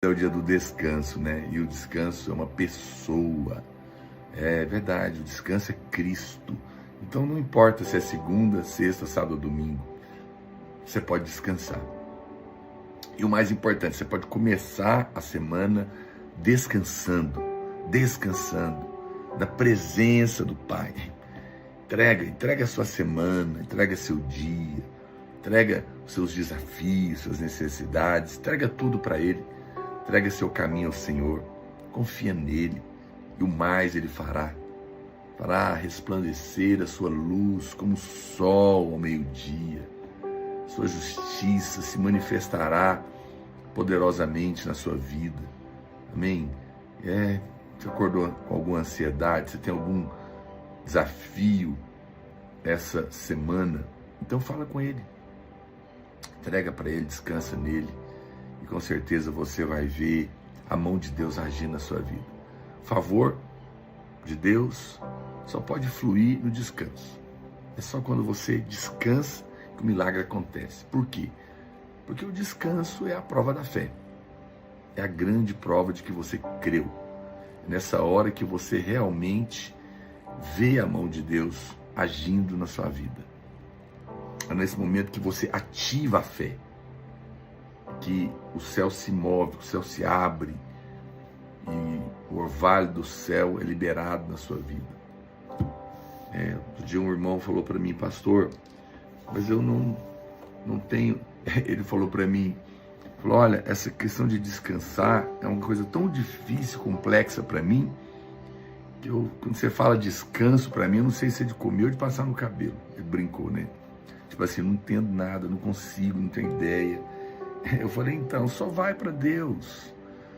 É o dia do descanso, né? E o descanso é uma pessoa. É verdade, o descanso é Cristo. Então não importa se é segunda, sexta, sábado ou domingo, você pode descansar. E o mais importante, você pode começar a semana descansando da presença do Pai. Entrega a sua semana, entrega seu dia, entrega os seus desafios, suas necessidades, entrega tudo para Ele. Entrega seu caminho ao Senhor, confia nele, e o mais Ele fará resplandecer a sua luz como o sol ao meio-dia. Sua justiça se manifestará poderosamente na sua vida. Amém? Você acordou com alguma ansiedade? Você tem algum desafio essa semana? Então fala com Ele. Entrega para Ele, descansa nele. E com certeza você vai ver a mão de Deus agir na sua vida. O favor de Deus só pode fluir no descanso. É só quando você descansa que o milagre acontece. Por quê? Porque o descanso é a prova da fé. É a grande prova de que você creu. É nessa hora que você realmente vê a mão de Deus agindo na sua vida. É nesse momento que você ativa a fé, que o céu se move, o céu se abre e o orvalho do céu é liberado na sua vida. Outro dia um irmão falou para mim: pastor, mas eu não tenho... Ele falou para mim, olha, essa questão de descansar é uma coisa tão difícil, complexa para mim, que quando você fala descanso para mim, eu não sei se é de comer ou de passar no cabelo. Ele brincou, né? Tipo assim, não entendo nada, não consigo, não tenho ideia. Eu falei, então, só vai para Deus.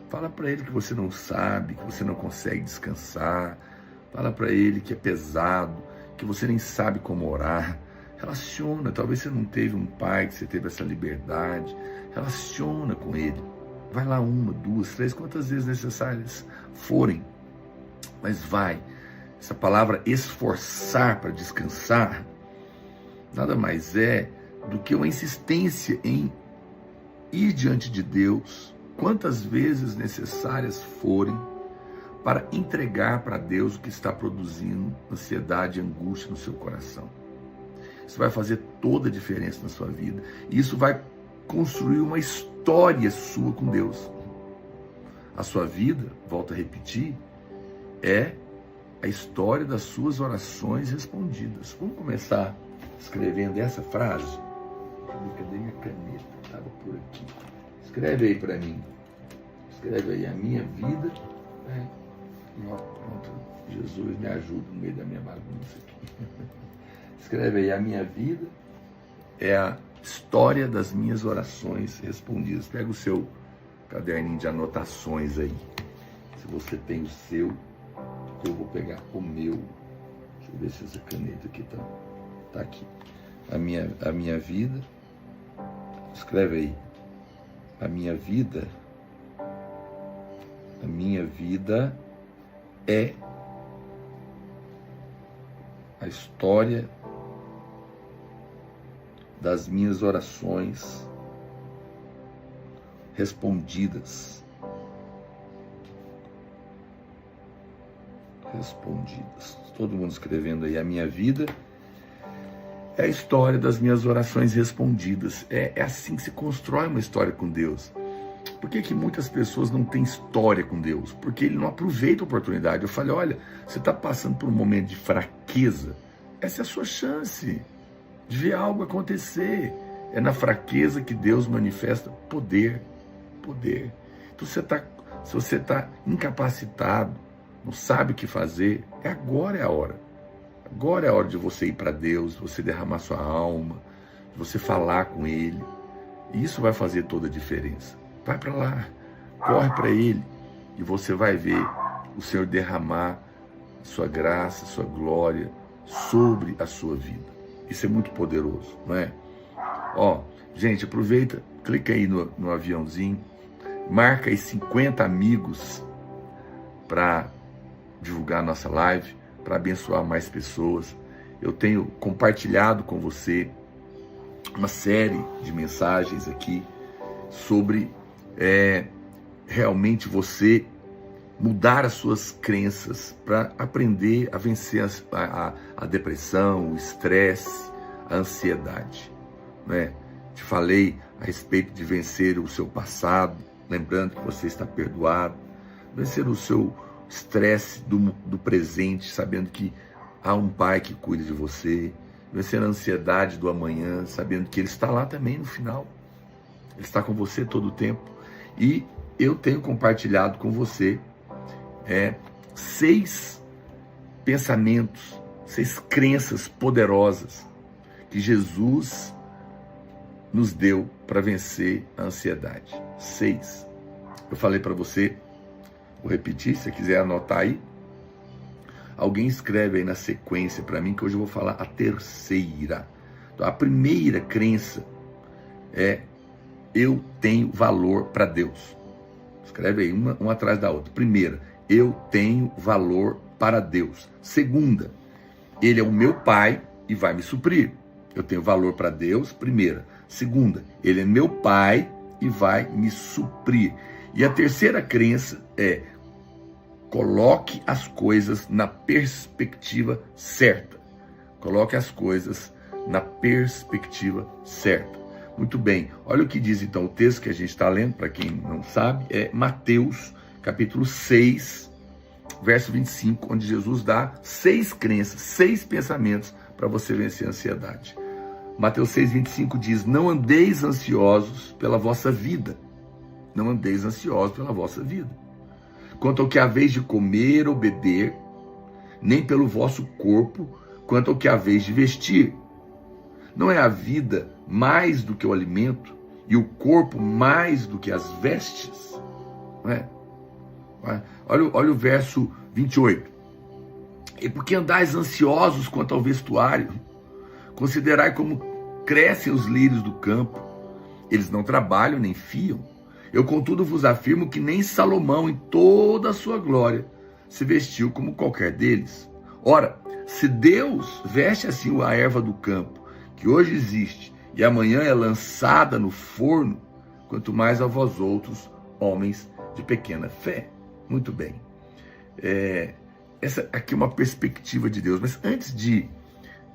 Fala para Ele que você não sabe, que você não consegue descansar. Fala para Ele que é pesado, que você nem sabe como orar. Relaciona, talvez você não teve um pai que você teve essa liberdade. Relaciona com Ele. Vai lá 1, 2, 3, quantas vezes necessárias forem. Mas vai. Essa palavra esforçar para descansar nada mais é do que uma insistência em ir diante de Deus quantas vezes necessárias forem para entregar para Deus o que está produzindo ansiedade e angústia no seu coração. Isso vai fazer toda a diferença na sua vida. E isso vai construir uma história sua com Deus. A sua vida, volto a repetir, é a história das suas orações respondidas. Vamos começar escrevendo essa frase? Cadê minha caneta? Estava por aqui. Escreve aí para mim. Escreve aí: a minha vida. Pronto. Jesus me ajuda no meio da minha bagunça aqui. Escreve aí: a minha vida é a história das minhas orações respondidas. Pega o seu caderninho de anotações aí. Se você tem o seu, eu vou pegar o meu. Deixa eu ver se essa caneta aqui tá aqui. A minha vida. Escreve aí: a minha vida é a história das minhas orações respondidas. Todo mundo escrevendo aí: a minha vida é a história das minhas orações respondidas. É assim que se constrói uma história com Deus. Por que muitas pessoas não têm história com Deus? Porque Ele não aproveita a oportunidade. Eu falei: olha, você está passando por um momento de fraqueza, essa é a sua chance de ver algo acontecer. É na fraqueza que Deus manifesta poder. Então se você está incapacitado, não sabe o que fazer, agora é a hora. Agora é a hora de você ir para Deus, você derramar sua alma, de você falar com Ele. E isso vai fazer toda a diferença. Vai para lá, corre para Ele, e você vai ver o Senhor derramar sua graça, sua glória sobre a sua vida. Isso é muito poderoso, não é? Gente, aproveita, clica aí no aviãozinho, marca aí 50 amigos para divulgar a nossa live, para abençoar mais pessoas. Eu tenho compartilhado com você uma série de mensagens aqui sobre realmente você mudar as suas crenças para aprender a vencer a depressão, o estresse, a ansiedade, né? Te falei a respeito de vencer o seu passado, lembrando que você está perdoado, vencer o seu estresse do presente, sabendo que há um pai que cuida de você, vencer a ansiedade do amanhã, sabendo que ele está lá também no final, ele está com você todo o tempo. E eu tenho compartilhado com você 6 pensamentos, 6 crenças poderosas que Jesus nos deu para vencer a ansiedade. 6. Eu falei para você, vou repetir, se você quiser anotar aí. Alguém escreve aí na sequência para mim, que hoje eu vou falar a terceira. Então, a primeira crença é: eu tenho valor para Deus. Escreve aí, uma atrás da outra. Primeira, eu tenho valor para Deus. Segunda, Ele é o meu Pai e vai me suprir. Eu tenho valor para Deus, primeira. Segunda, Ele é meu Pai e vai me suprir. E a terceira crença é: coloque as coisas na perspectiva certa. Coloque as coisas na perspectiva certa. Muito bem, olha o que diz então o texto que a gente está lendo, para quem não sabe, é Mateus, capítulo 6, verso 25, onde Jesus dá 6 crenças, 6 pensamentos para você vencer a ansiedade. Mateus 6, 25 diz: não andeis ansiosos pela vossa vida. Não andeis ansiosos pela vossa vida. Quanto ao que haveis de comer ou beber, nem pelo vosso corpo, quanto ao que haveis de vestir. Não é a vida mais do que o alimento, e o corpo mais do que as vestes? Não é? Olha o verso 28. E porque andais ansiosos quanto ao vestuário, considerai como crescem os lírios do campo. Eles não trabalham nem fiam. Eu, contudo, vos afirmo que nem Salomão, em toda a sua glória, se vestiu como qualquer deles. Ora, se Deus veste assim a erva do campo, que hoje existe, e amanhã é lançada no forno, quanto mais a vós outros, homens de pequena fé. Muito bem. Essa aqui é uma perspectiva de Deus. Mas antes de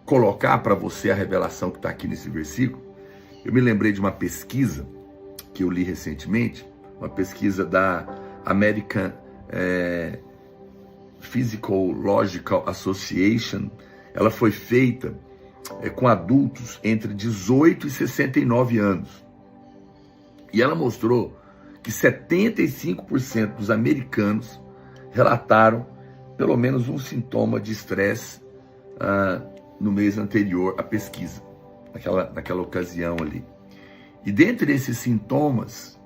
colocar para você a revelação que está aqui nesse versículo, eu me lembrei de uma pesquisa que eu li recentemente, uma pesquisa da American Physiological Association. Ela foi feita com adultos entre 18 e 69 anos. E ela mostrou que 75% dos americanos relataram pelo menos um sintoma de estresse no mês anterior à pesquisa, naquela ocasião ali. E dentre esses sintomas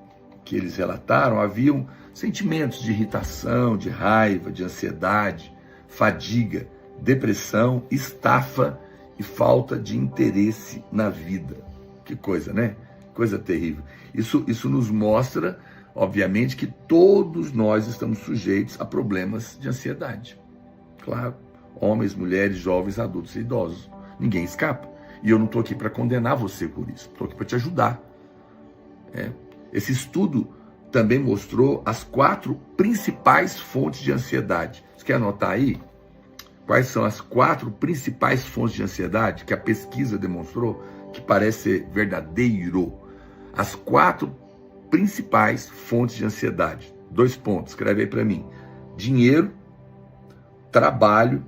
que eles relataram, haviam sentimentos de irritação, de raiva, de ansiedade, fadiga, depressão, estafa e falta de interesse na vida. Que coisa, né? Coisa terrível. Isso nos mostra, obviamente, que todos nós estamos sujeitos a problemas de ansiedade. Claro, homens, mulheres, jovens, adultos e idosos. Ninguém escapa. E eu não estou aqui para condenar você por isso. Estou aqui para te ajudar. Esse estudo também mostrou as 4 principais fontes de ansiedade. Você quer anotar aí? Quais são as 4 principais fontes de ansiedade que a pesquisa demonstrou que parece ser verdadeiro? As 4 principais fontes de ansiedade. 2 pontos, escreve aí para mim. Dinheiro, trabalho,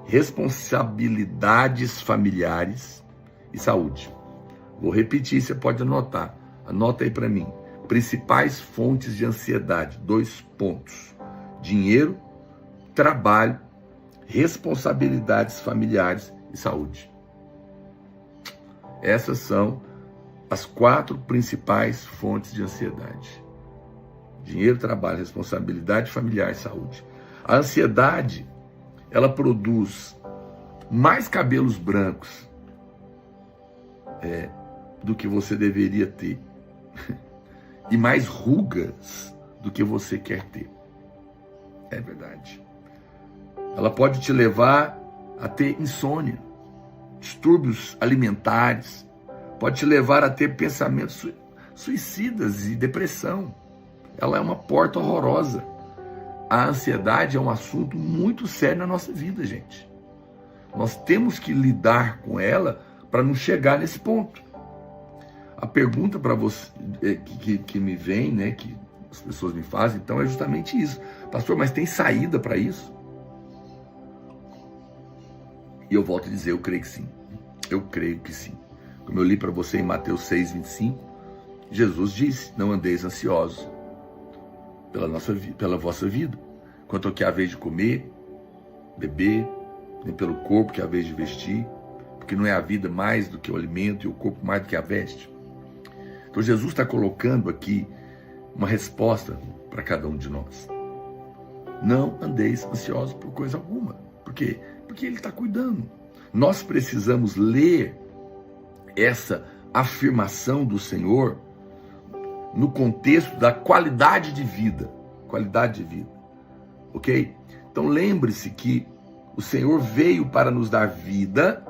responsabilidades familiares e saúde. Vou repetir, você pode anotar. Anota aí para mim. Principais fontes de ansiedade. 2 pontos. Dinheiro, trabalho, responsabilidades familiares e saúde. Essas são as 4 principais fontes de ansiedade. Dinheiro, trabalho, responsabilidade familiar e saúde. A ansiedade, ela produz mais cabelos brancos do que você deveria ter. E mais rugas do que você quer ter. É verdade. Ela pode te levar a ter insônia, distúrbios alimentares, pode te levar a ter pensamentos suicidas e depressão. ela é uma porta horrorosa. A ansiedade é um assunto muito sério na nossa vida, gente. Nós temos que lidar com ela para não chegar nesse ponto. A pergunta para você que me vem, né, que as pessoas me fazem, então é justamente isso. Pastor, mas tem saída para isso? E eu volto a dizer, eu creio que sim. Eu creio que sim. Como eu li para você em Mateus 6:25, Jesus disse, não andeis ansiosos pela vossa vida, quanto ao que há vez de comer, beber, nem pelo corpo que há vez de vestir, porque não é a vida mais do que o alimento e o corpo mais do que a veste. Então Jesus está colocando aqui uma resposta para cada um de nós. Não andeis ansiosos por coisa alguma. Por quê? Porque Ele está cuidando. Nós precisamos ler essa afirmação do Senhor no contexto da qualidade de vida. Qualidade de vida. Ok? Então lembre-se que o Senhor veio para nos dar vida,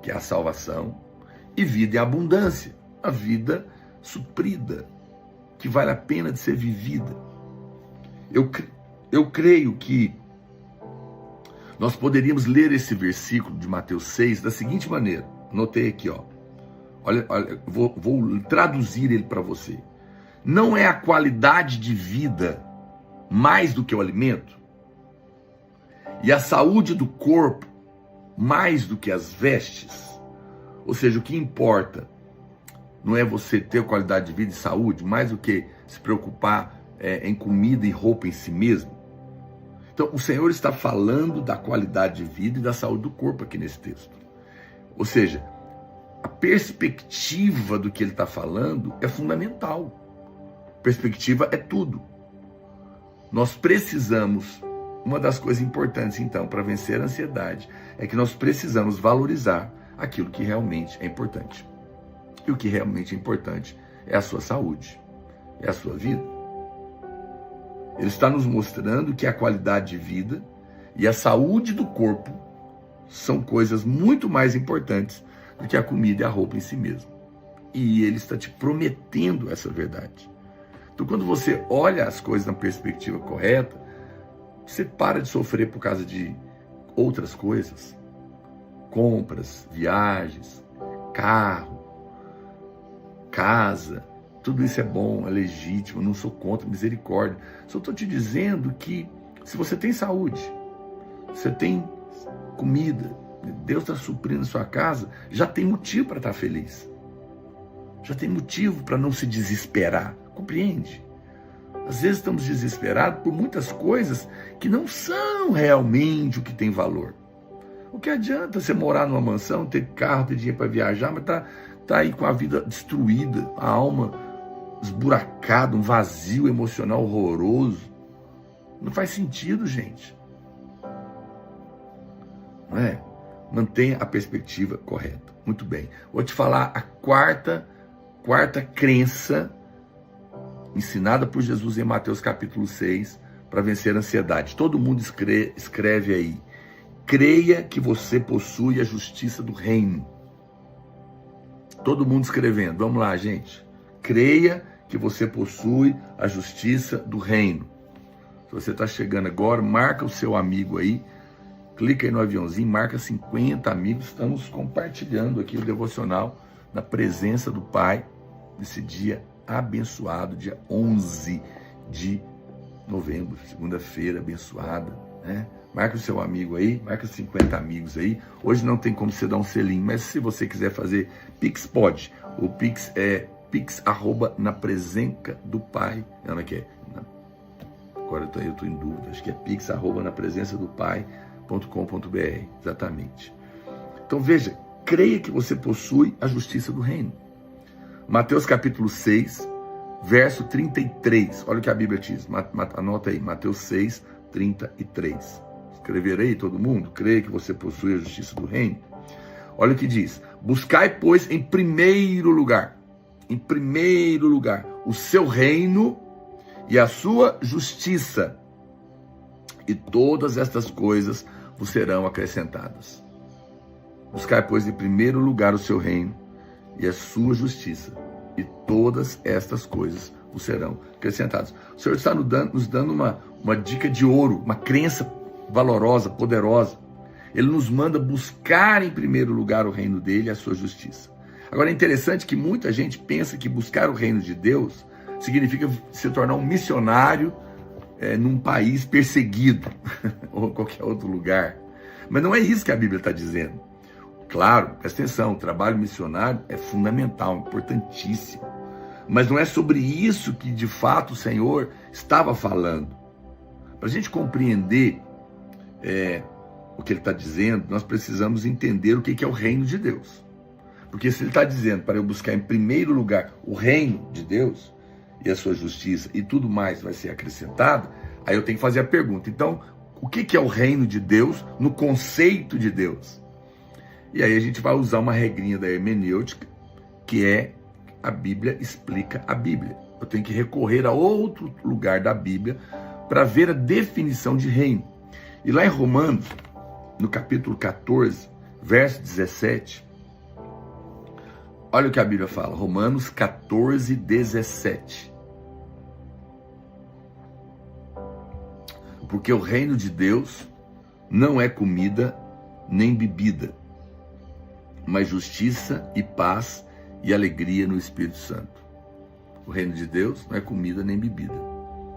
que é a salvação, e vida em abundância. A vida suprida, que vale a pena de ser vivida. Eu creio que nós poderíamos ler esse versículo de Mateus 6 da seguinte maneira. Anotei aqui, ó. Olha, vou traduzir ele para você. Não é a qualidade de vida mais do que o alimento? E a saúde do corpo mais do que as vestes? Ou seja, o que importa não é você ter qualidade de vida e saúde, mais do que se preocupar em comida e roupa em si mesmo. Então, o Senhor está falando da qualidade de vida e da saúde do corpo aqui nesse texto. Ou seja, a perspectiva do que ele está falando é fundamental. Perspectiva é tudo. Nós precisamos, uma das coisas importantes, então, para vencer a ansiedade, é que nós precisamos valorizar aquilo que realmente é importante. E o que realmente é importante é a sua saúde, é a sua vida. Ele está nos mostrando que a qualidade de vida e a saúde do corpo são coisas muito mais importantes do que a comida e a roupa em si mesmo. E ele está te prometendo essa verdade. Então, quando você olha as coisas na perspectiva correta, você para de sofrer por causa de outras coisas. Compras, viagens, carro, casa, tudo isso é bom, é legítimo, não sou contra, misericórdia. Só estou te dizendo que se você tem saúde, você tem comida, Deus está suprindo a sua casa, já tem motivo para estar feliz. Já tem motivo para não se desesperar. Compreende? Às vezes estamos desesperados por muitas coisas que não são realmente o que tem valor. O que adianta você morar numa mansão, ter carro, ter dinheiro para viajar, mas tá aí com a vida destruída, a alma esburacada, um vazio emocional horroroso. Não faz sentido, gente. Não é? Mantenha a perspectiva correta. Muito bem. Vou te falar a quarta crença ensinada por Jesus em Mateus capítulo 6 para vencer a ansiedade. Todo mundo escreve aí. Creia que você possui a justiça do reino. Todo mundo escrevendo. Vamos lá, gente. Creia que você possui a justiça do reino. Se você está chegando agora, marca o seu amigo aí. Clica aí no aviãozinho, marca 50 amigos. Estamos compartilhando aqui o devocional na presença do Pai nesse dia abençoado, dia 11 de novembro, segunda-feira abençoada, né? Marca o seu amigo aí, marca 50 amigos aí. Hoje não tem como você dar um selinho, mas se você quiser fazer Pix, pode. O Pix é pix@napresencadopai. Não é que é? Agora eu tô em dúvida. Acho que é pix@napresencadopai.com.br. Exatamente. Então veja, creia que você possui a justiça do reino. Mateus capítulo 6, verso 33. Olha o que a Bíblia diz. Anota aí, Mateus 6, 33. Escreverei todo mundo? Creia que você possui a justiça do reino. Olha o que diz. Buscai, pois, em primeiro lugar, o seu reino e a sua justiça, e todas estas coisas vos serão acrescentadas. Buscai, pois, em primeiro lugar o seu reino e a sua justiça, e todas estas coisas vos serão acrescentados. O Senhor está nos dando uma dica de ouro, uma crença valorosa, poderosa. Ele nos manda buscar em primeiro lugar o reino dele e a sua justiça. Agora é interessante que muita gente pensa que buscar o reino de Deus significa se tornar um missionário num país perseguido ou qualquer outro lugar. Mas não é isso que a Bíblia está dizendo. Claro, presta atenção, o trabalho missionário é fundamental, importantíssimo. Mas não é sobre isso que de fato o Senhor estava falando. Para a gente compreender o que ele está dizendo, nós precisamos entender o que é o reino de Deus. Porque se ele está dizendo para eu buscar em primeiro lugar o reino de Deus e a sua justiça e tudo mais vai ser acrescentado, aí eu tenho que fazer a pergunta. Então, o que é o reino de Deus no conceito de Deus? E aí a gente vai usar uma regrinha da hermenêutica, que é a Bíblia explica a Bíblia. Eu tenho que recorrer a outro lugar da Bíblia para ver a definição de reino. E lá em Romanos, no capítulo 14, verso 17, olha o que a Bíblia fala, Romanos 14, 17. Porque o reino de Deus não é comida nem bebida, mas justiça e paz e alegria no Espírito Santo. O reino de Deus não é comida nem bebida,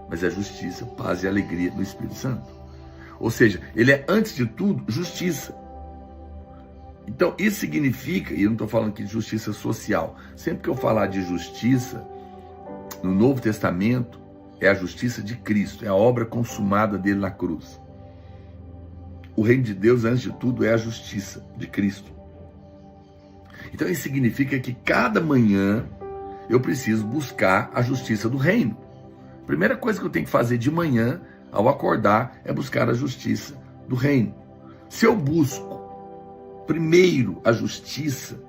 mas é justiça, paz e alegria no Espírito Santo. Ou seja, ele é, antes de tudo, justiça. Então, isso significa, e eu não estou falando aqui de justiça social, sempre que eu falar de justiça, no Novo Testamento, é a justiça de Cristo, é a obra consumada dele na cruz. O reino de Deus, antes de tudo, é a justiça de Cristo. Então, isso significa que cada manhã eu preciso buscar a justiça do reino. A primeira coisa que eu tenho que fazer de manhã, ao acordar, é buscar a justiça do reino. Se eu busco primeiro a justiça,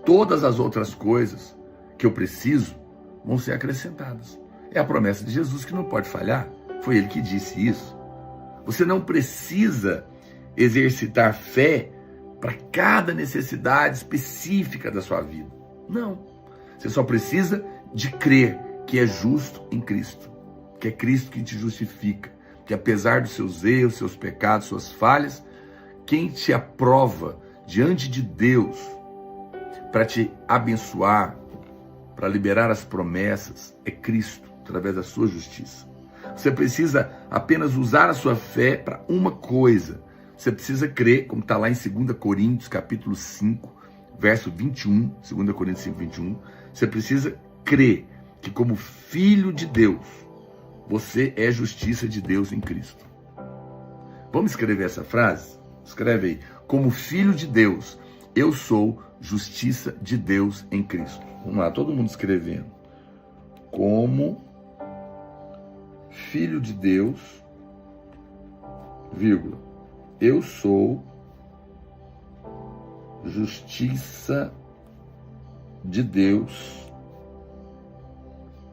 todas as outras coisas que eu preciso vão ser acrescentadas. É a promessa de Jesus que não pode falhar. Foi ele que disse isso. Você não precisa exercitar fé para cada necessidade específica da sua vida. Não. Você só precisa de crer que é justo em Cristo. Que é Cristo que te justifica. Que apesar dos seus erros, seus pecados, suas falhas, quem te aprova diante de Deus para te abençoar, para liberar as promessas, é Cristo, através da sua justiça. Você precisa apenas usar a sua fé para uma coisa. Você precisa crer, como está lá em 2 Coríntios, capítulo 5, verso 21, 2 Coríntios 5, 21. Você precisa crer que como filho de Deus, você é justiça de Deus em Cristo. Vamos escrever essa frase? Escreve aí. Como filho de Deus, eu sou justiça de Deus em Cristo. Vamos lá, todo mundo escrevendo. Como filho de Deus, vírgula, eu sou justiça de Deus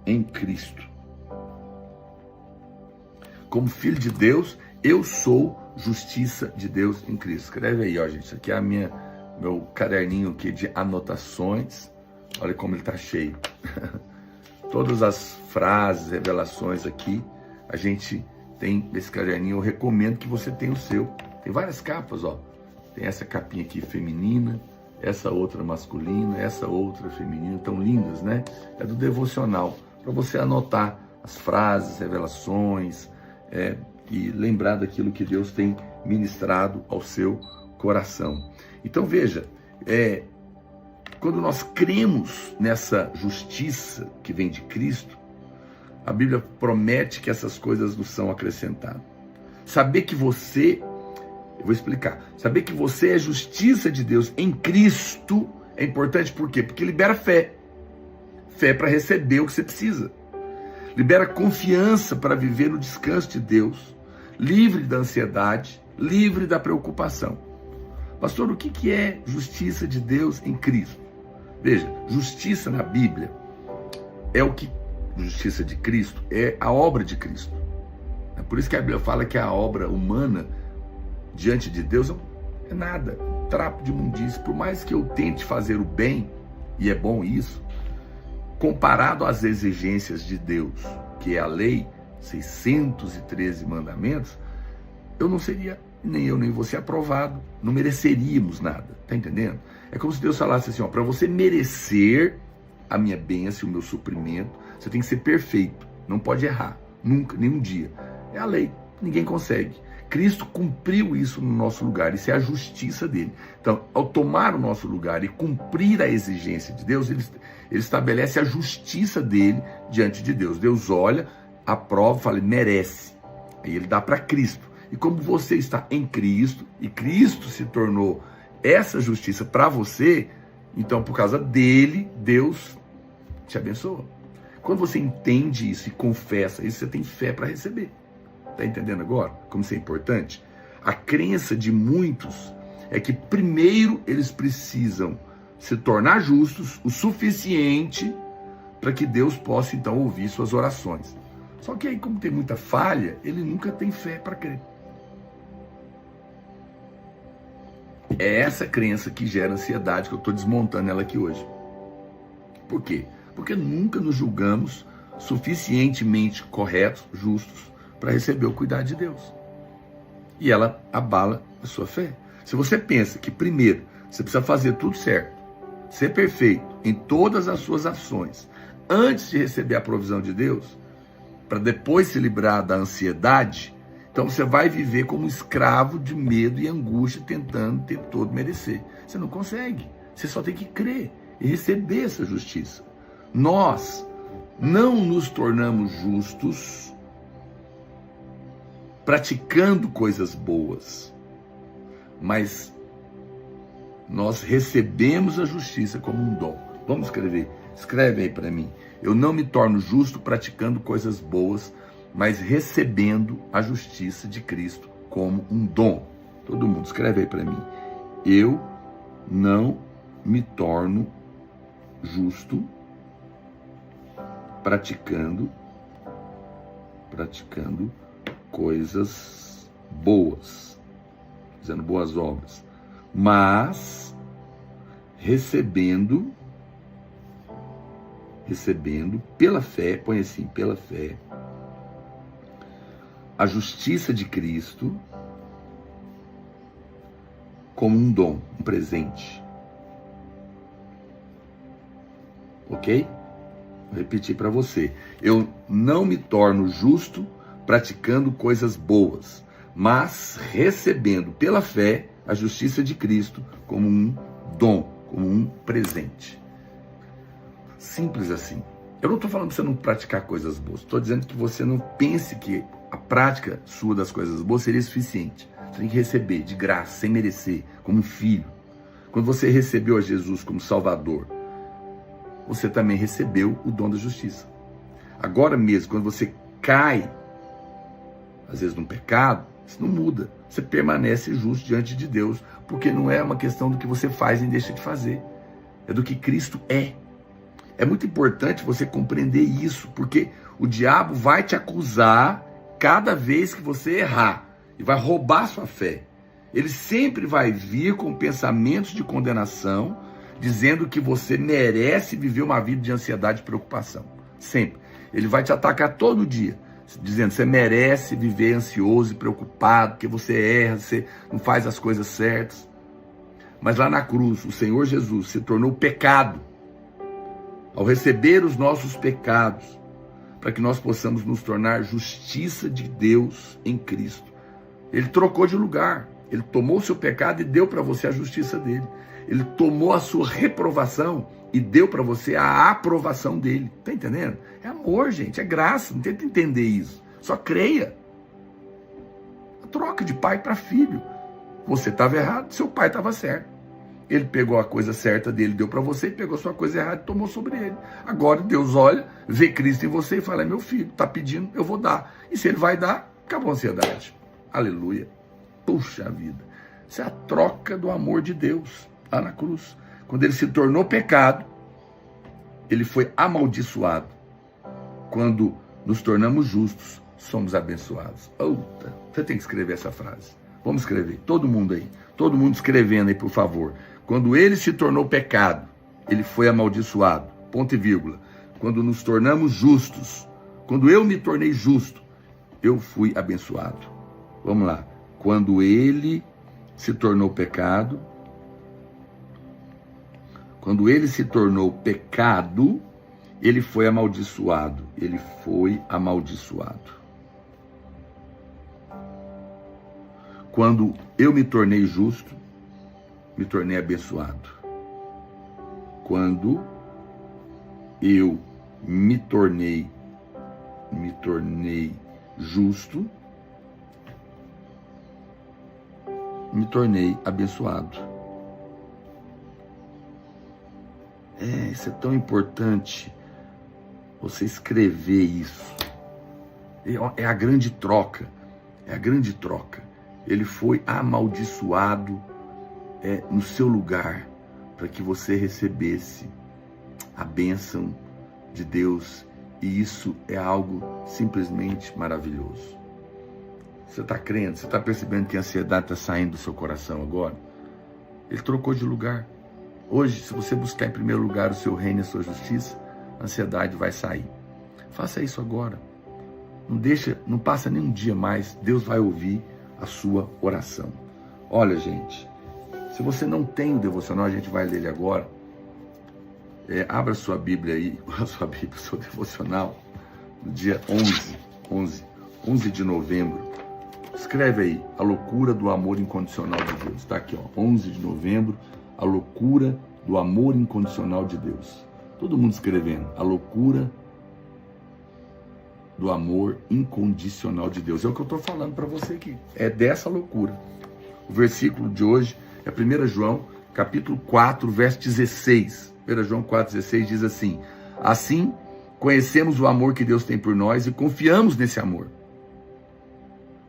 em Cristo. Como filho de Deus, eu sou justiça de Deus em Cristo. Escreve aí, ó, gente. Isso aqui é meu caderninho aqui de anotações. Olha como ele está cheio. Todas as frases, revelações aqui, a gente tem nesse caderninho. Eu recomendo que você tenha o seu. Tem várias capas, ó. Tem essa capinha aqui feminina, essa outra masculina, essa outra feminina, tão lindas, né? É do devocional, para você anotar as frases, revelações, e lembrar daquilo que Deus tem ministrado ao seu coração. Então veja, quando nós cremos nessa justiça que vem de Cristo, a Bíblia promete que essas coisas nos são acrescentadas. Saber que você, eu vou explicar, saber que você é justiça de Deus em Cristo é importante, por quê? Porque libera fé. Fé para receber o que você precisa. Libera confiança para viver no descanso de Deus, livre da ansiedade, livre da preocupação. Pastor, o que é justiça de Deus em Cristo? Veja, justiça na Bíblia é o que, justiça de Cristo, é a obra de Cristo. É por isso que a Bíblia fala que a obra humana diante de Deus é nada, trapo de imundície. Por mais que eu tente fazer o bem, e é bom isso, comparado às exigências de Deus, que é a lei, 613 mandamentos, eu não seria, nem eu nem você, aprovado. Não mereceríamos nada, tá entendendo? É como se Deus falasse assim, ó, para você merecer a minha bênção, o meu suprimento, você tem que ser perfeito, não pode errar, nunca, nenhum dia. É a lei, ninguém consegue. Cristo cumpriu isso no nosso lugar, isso é a justiça dele. Então, ao tomar o nosso lugar e cumprir a exigência de Deus, ele estabelece a justiça dele diante de Deus. Deus olha, aprova, fala, merece. Aí ele dá para Cristo. E como você está em Cristo, e Cristo se tornou essa justiça para você, então por causa dele, Deus te abençoa. Quando você entende isso e confessa isso, você tem fé para receber. Está entendendo agora como isso é importante? A crença de muitos é que primeiro eles precisam se tornar justos o suficiente para que Deus possa então ouvir suas orações. Só que aí, como tem muita falha, ele nunca tem fé para crer. É essa crença que gera ansiedade, que eu estou desmontando ela aqui hoje. Por quê? Porque nunca nos julgamos suficientemente corretos, justos, para receber o cuidado de Deus. E ela abala a sua fé. Se você pensa que primeiro você precisa fazer tudo certo, ser perfeito em todas as suas ações, antes de receber a provisão de Deus, para depois se livrar da ansiedade, então você vai viver como escravo de medo e angústia, tentando o tempo todo merecer. Você não consegue. Você só tem que crer e receber essa justiça. Nós não nos tornamos justos praticando coisas boas, mas nós recebemos a justiça como um dom. Vamos escrever. Escreve aí para mim. Eu não me torno justo praticando coisas boas, mas recebendo a justiça de Cristo como um dom. Todo mundo, escreve aí para mim. Eu não me torno justo praticando coisas boas, fazendo boas obras, mas recebendo pela fé, põe assim, pela fé, a justiça de Cristo como um dom, um presente. Ok? Vou repetir para você. Eu não me torno justo praticando coisas boas, mas recebendo pela fé a justiça de Cristo como um dom, como um presente. Simples assim. Eu não estou falando para você não praticar coisas boas, estou dizendo que você não pense que a prática sua das coisas boas seria suficiente. Você tem que receber de graça, sem merecer, como um filho. Quando você recebeu a Jesus como Salvador, você também recebeu o dom da justiça. Agora mesmo, quando você cai, às vezes num pecado, isso não muda. Você permanece justo diante de Deus, porque não é uma questão do que você faz e deixa de fazer. É do que Cristo é. É muito importante você compreender isso, porque o diabo vai te acusar cada vez que você errar e vai roubar sua fé. Ele sempre vai vir com pensamentos de condenação, dizendo que você merece viver uma vida de ansiedade e preocupação. Sempre. Ele vai te atacar todo dia, dizendo que você merece viver ansioso e preocupado, que você erra, você não faz as coisas certas. Mas lá na cruz, o Senhor Jesus se tornou pecado ao receber os nossos pecados, para que nós possamos nos tornar justiça de Deus em Cristo. Ele trocou de lugar, ele tomou o seu pecado e deu para você a justiça dele. Ele tomou a sua reprovação e deu para você a aprovação dele. Tá entendendo? É amor, gente, é graça, não tenta entender isso. Só creia. A troca de pai para filho. Você estava errado, seu pai estava certo. Ele pegou a coisa certa dele, deu para você, pegou a sua coisa errada e tomou sobre ele. Agora Deus olha, vê Cristo em você e fala, é meu filho, está pedindo, eu vou dar. E se ele vai dar, acabou a ansiedade. Aleluia. Puxa vida. Isso é a troca do amor de Deus lá na cruz. Quando ele se tornou pecado, ele foi amaldiçoado. Quando nos tornamos justos, somos abençoados. Outra. Você tem que escrever essa frase. Vamos escrever, todo mundo aí. Todo mundo escrevendo aí, por favor. Quando ele se tornou pecado, ele foi amaldiçoado. Ponto e vírgula. quando nos tornamos justos, quando eu me tornei justo, eu fui abençoado. Vamos lá. Quando ele se tornou pecado, quando ele se tornou pecado, ele foi amaldiçoado. Ele foi amaldiçoado. Quando eu me tornei justo, me tornei abençoado. Quando eu me tornei justo, me tornei abençoado. Isso é tão importante, você escrever isso. É a grande troca, Ele foi amaldiçoado no seu lugar, para que você recebesse a bênção de Deus, e isso é algo simplesmente maravilhoso. Você está crendo? Você está percebendo que a ansiedade está saindo do seu coração agora? Ele trocou de lugar. Hoje, se você buscar em primeiro lugar o seu reino e a sua justiça, a ansiedade vai sair. Faça isso agora. Não passa nem um dia mais, Deus vai ouvir a sua oração. Olha, gente, se você não tem o devocional, a gente vai ler ele agora. Abra sua Bíblia aí, o seu devocional, no dia 11 de novembro. Escreve aí, a loucura do amor incondicional de Deus. Está aqui, 11 de novembro, a loucura do amor incondicional de Deus. Todo mundo escrevendo, a loucura do amor incondicional de Deus. É o que eu estou falando para você aqui. É dessa loucura. O versículo de hoje é 1 João, capítulo 4, verso 16. 1 João 4,16 diz assim: assim, conhecemos o amor que Deus tem por nós e confiamos nesse amor.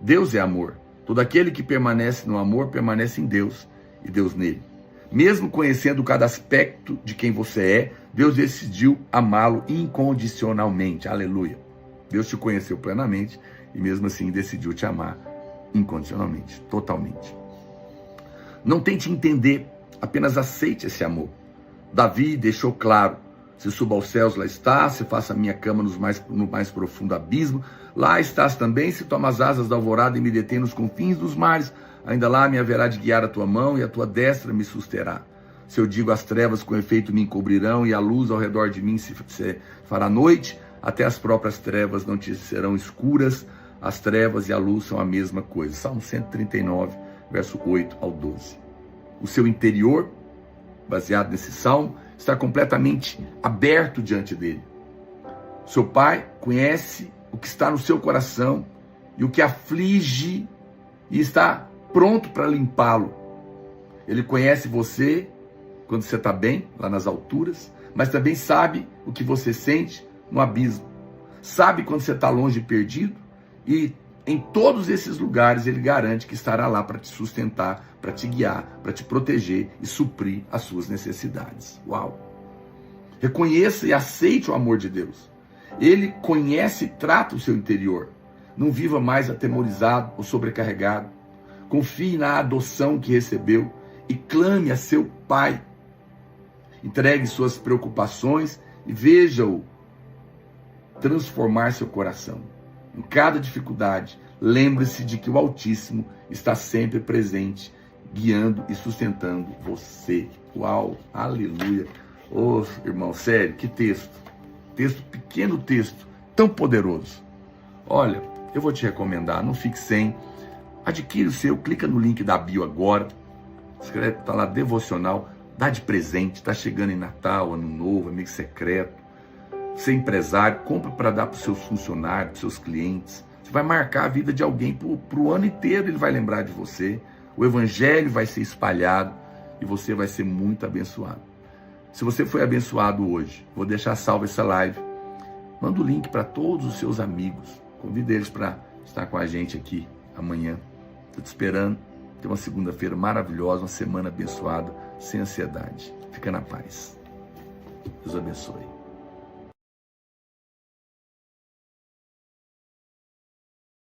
Deus é amor. Todo aquele que permanece no amor permanece em Deus e Deus nele. Mesmo conhecendo cada aspecto de quem você é, Deus decidiu amá-lo incondicionalmente. Aleluia. Deus te conheceu plenamente e mesmo assim decidiu te amar incondicionalmente, totalmente. Não tente entender, apenas aceite esse amor. Davi deixou claro: se suba aos céus, lá está, se faça a minha cama no mais profundo abismo, lá estás também, se toma as asas da alvorada e me detém nos confins dos mares, ainda lá me haverá de guiar a tua mão e a tua destra me susterá. Se eu digo as trevas com efeito me encobrirão e a luz ao redor de mim se fará noite, até as próprias trevas não te serão escuras, as trevas e a luz são a mesma coisa. Salmo 139, verso 8 ao 12. O seu interior, baseado nesse salmo, está completamente aberto diante dele. Seu Pai conhece o que está no seu coração e o que aflige e está pronto para limpá-lo. Ele conhece você quando você está bem, lá nas alturas, mas também sabe o que você sente no abismo. Sabe quando você está longe e perdido, e em todos esses lugares ele garante que estará lá para te sustentar, para te guiar, para te proteger e suprir as suas necessidades. Uau! Reconheça e aceite o amor de Deus. Ele conhece e trata o seu interior. Não viva mais atemorizado ou sobrecarregado. Confie na adoção que recebeu e clame a seu Pai. Entregue suas preocupações e veja-o transformar seu coração. Em cada dificuldade, lembre-se de que o Altíssimo está sempre presente, guiando e sustentando você. Uau, aleluia. Oh, irmão, sério, que texto. Pequeno texto, tão poderoso. Olha, eu vou te recomendar, não fique sem. Adquire o seu, clica no link da bio agora. Escreve, tá lá, devocional, dá de presente, tá chegando em Natal, Ano Novo, amigo secreto. Você é empresário, compra para dar para os seus funcionários, para os seus clientes. Você vai marcar a vida de alguém para o ano inteiro, ele vai lembrar de você. O evangelho vai ser espalhado e você vai ser muito abençoado. Se você foi abençoado hoje, vou deixar salva essa live. Manda o link para todos os seus amigos. Convida eles para estar com a gente aqui amanhã. Estou te esperando. Tem uma segunda-feira maravilhosa, uma semana abençoada, sem ansiedade. Fica na paz. Deus abençoe.